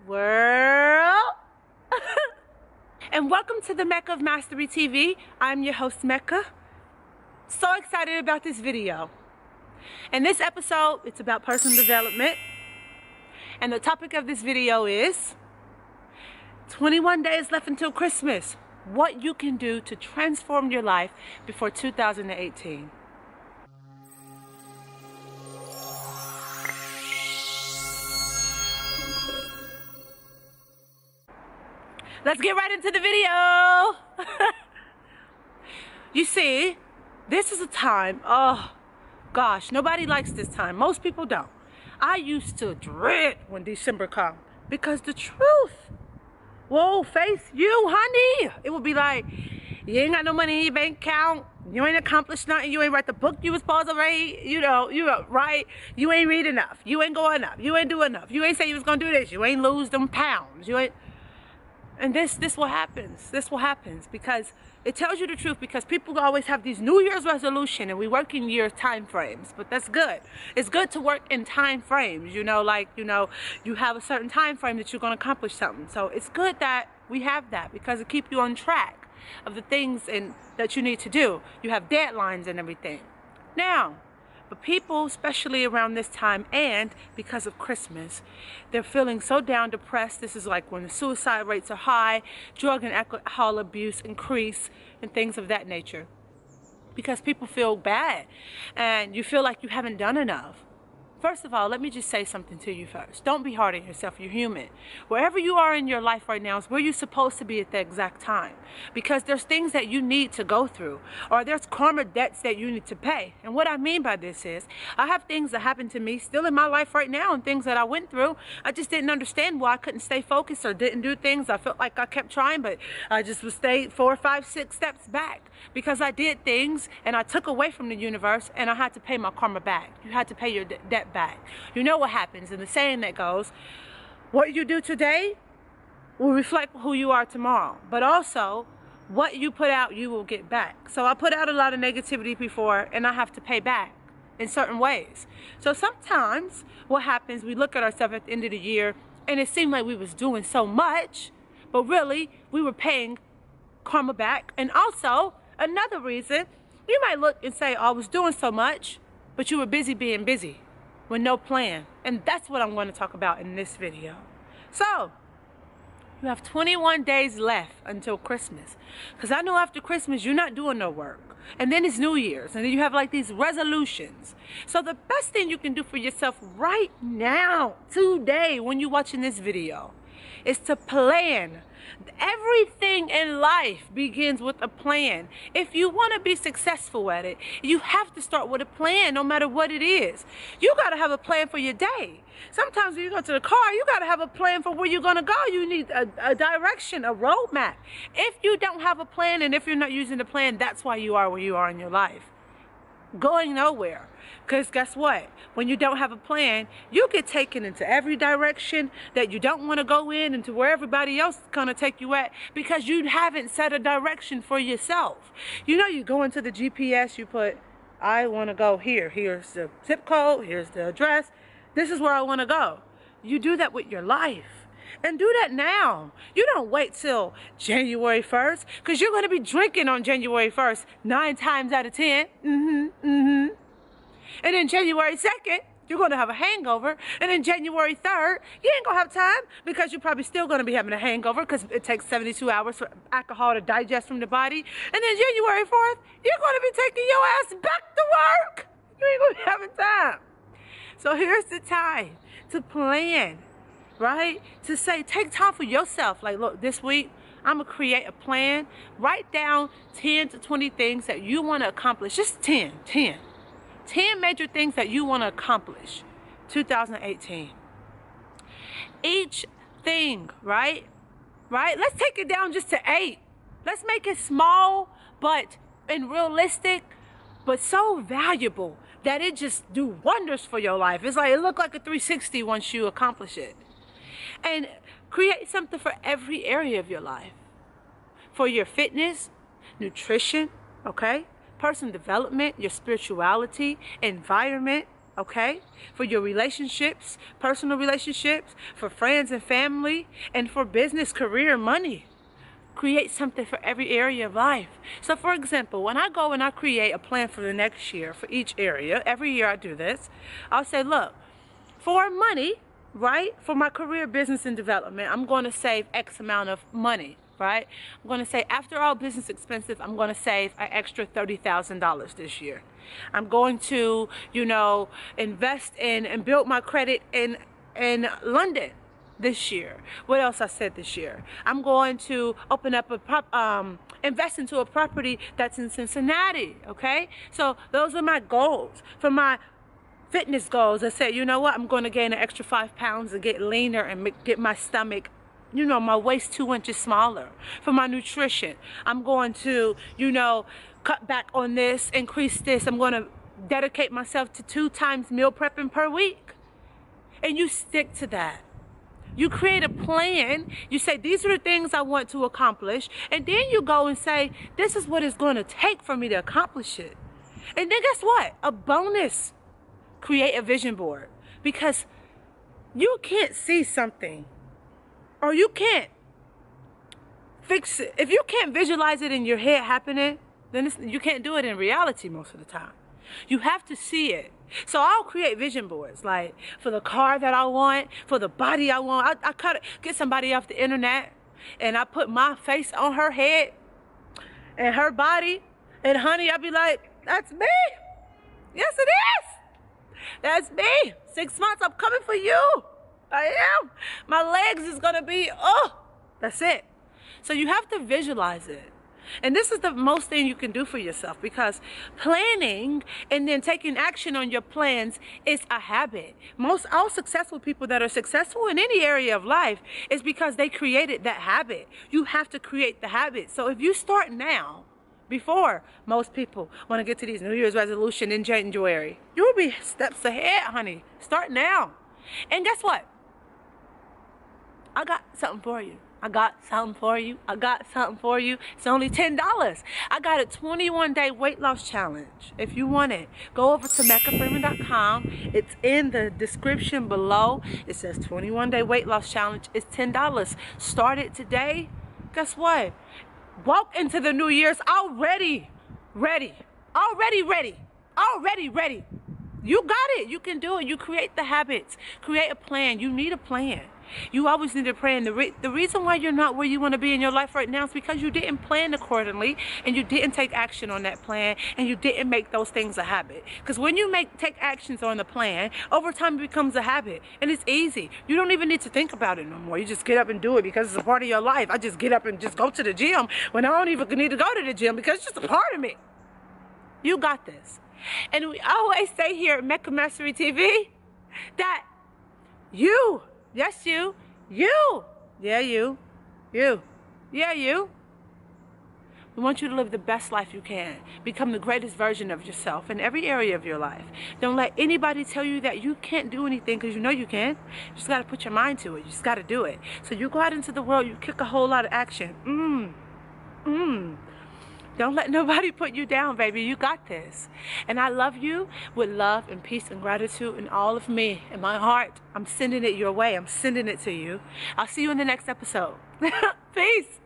World. And welcome to the Mecca of Mastery TV. I'm your host, Mecca. So excited about this video. In this episode, it's about personal development. And the topic of this video is 21 days left until Christmas. What you can do to transform your life before 2018. Let's get right into the video. You see, this is a time, oh gosh, nobody likes this time. Most people don't. I used to dread when December comes because the truth will face you, honey. It would be like, you ain't got no money in your bank account. You ain't accomplished nothing. You ain't write the book you was supposed to write. You right? You ain't read enough. You ain't go enough. You ain't do enough. You ain't say you was gonna do this. You ain't lose them pounds. You ain't. And this what happens. This what happens because it tells you the truth, because people always have these New Year's resolution and we work in year time frames, but that's good. It's good to work in time frames, you have a certain time frame that you're going to accomplish something. So it's good that we have that because it keeps you on track of the things that you need to do. You have deadlines and everything. Now, but people, especially around this time and because of Christmas, they're feeling so down, depressed. This is like when the suicide rates are high, drug and alcohol abuse increase, and things of that nature. Because people feel bad and you feel like you haven't done enough. First of all, let me just say something to you first. Don't be hard on yourself. You're human. Wherever you are in your life right now is where you're supposed to be at the exact time. Because there's things that you need to go through, or there's karma debts that you need to pay. And what I mean by this is, I have things that happened to me still in my life right now and things that I went through. I just didn't understand why I couldn't stay focused or didn't do things. I felt like I kept trying, but I just would stay 4, 5, 6 steps back. Because I did things and I took away from the universe and I had to pay my karma back. You had to pay your debt back. You know what happens in the saying that goes, what you do today will reflect who you are tomorrow. But also, what you put out, you will get back. So I put out a lot of negativity before and I have to pay back in certain ways. So sometimes what happens, we look at ourselves at the end of the year and it seemed like we was doing so much, but really we were paying karma back. And also, another reason, you might look and say, oh, I was doing so much, but you were busy being busy with no plan. And that's what I'm going to talk about in this video. So, you have 21 days left until Christmas. Because I know after Christmas, you're not doing no work. And then it's New Year's. And then you have like these resolutions. So the best thing you can do for yourself right now, today, when you're watching this video, is to plan. Everything in life begins with a plan. If you want to be successful at it, you have to start with a plan, no matter what it is. You got to have a plan for your day. Sometimes when you go to the car, you got to have a plan for where you're going to go. You need a direction, a roadmap. If you don't have a plan and if you're not using the plan, that's why you are where you are in your life. Going nowhere. Because guess what? When you don't have a plan, you get taken into every direction that you don't want to go in, into where everybody else is going to take you at, because you haven't set a direction for yourself. You go into the GPS, you put, I want to go here. Here's the zip code. Here's the address. This is where I want to go. You do that with your life. And do that now. You don't wait till January 1st, because you're going to be drinking on January 1st 9 times out of 10. And then January 2nd, you're going to have a hangover. And then January 3rd, you ain't going to have time, because you're probably still going to be having a hangover, because it takes 72 hours for alcohol to digest from the body. And then January 4th, you're going to be taking your ass back to work. You ain't going to be having time. So here's the time to plan. Right? To say, take time for yourself. Like, look, this week, I'm going to create a plan. Write down 10 to 20 things that you want to accomplish. Just 10 major things that you want to accomplish 2018. Each thing, right? Let's take it down just to 8. Let's make it small, and realistic, but so valuable that it just do wonders for your life. It's like, it look like a 360 once you accomplish it. And create something for every area of your life. For your fitness, nutrition, okay? Personal development, your spirituality, environment, okay? For your relationships, personal relationships, for friends and family, and for business, career, money. Create something for every area of life. So for example, when I go and I create a plan for the next year, for each area, every year I do this, I'll say, look, for money, right, for my career, business, and development, I'm going to save X amount of money, right? I'm going to say, after all business expenses, I'm going to save an extra $30,000 this year. I'm going to, you know, invest in and build my credit in London this year. What else I said this year? I'm going to open up invest into a property that's in Cincinnati, okay? So those are my goals. For my fitness goals, I said, you know what? I'm going to gain an extra 5 pounds and get leaner and get my stomach, you know, my waist 2 inches smaller. For my nutrition, I'm going to, you know, cut back on this, increase this. I'm going to dedicate myself to 2 times meal prepping per week. And you stick to that. You create a plan. You say, these are the things I want to accomplish. And then you go and say, this is what it's going to take for me to accomplish it. And then guess what? A bonus. Create a vision board. Because you can't see something, or you can't fix it. If you can't visualize it in your head happening, then you can't do it in reality most of the time. You have to see it. So I'll create vision boards, like for the car that I want, for the body I want. I get somebody off the internet, and I put my face on her head and her body, and honey, I'll be like, that's me. Yes, it is. That's me. 6 months, I'm coming for you. I am. My legs is gonna be, oh, that's it. So you have to visualize it. And this is the most thing you can do for yourself, because planning and then taking action on your plans is a habit. All successful people that are successful in any area of life is because they created that habit. You have to create the habit. So if you start now, before most people want to get to these New Year's resolutions in January, you will be steps ahead, honey. Start now. And guess what? I got something for you. I got something for you. I got something for you. It's only $10. I got a 21-day weight loss challenge. If you want it, go over to MeccaFreeman.com. It's in the description below. It says 21-day weight loss challenge. It's $10. Start it today. Guess what? Walk into the New Year's already ready. Already ready. Already ready. You got it. You can do it. You create the habits. Create a plan. You need a plan. You always need a plan. The reason why you're not where you want to be in your life right now is because you didn't plan accordingly, and you didn't take action on that plan, and you didn't make those things a habit. Because when you take actions on the plan, over time it becomes a habit, and it's easy. You don't even need to think about it no more. You just get up and do it because it's a part of your life. I just get up and just go to the gym when I don't even need to go to the gym because it's just a part of me. You got this. And we always say here at Mecca Mastery TV that you, yes you, yeah you, yeah you. We want you to live the best life you can. Become the greatest version of yourself in every area of your life. Don't let anybody tell you that you can't do anything, because you know you can. You just got to put your mind to it. You just got to do it. So you go out into the world, you kick a whole lot of action. Don't let nobody put you down, baby. You got this. And I love you with love and peace and gratitude and all of me in my heart. I'm sending it your way. I'm sending it to you. I'll see you in the next episode. Peace.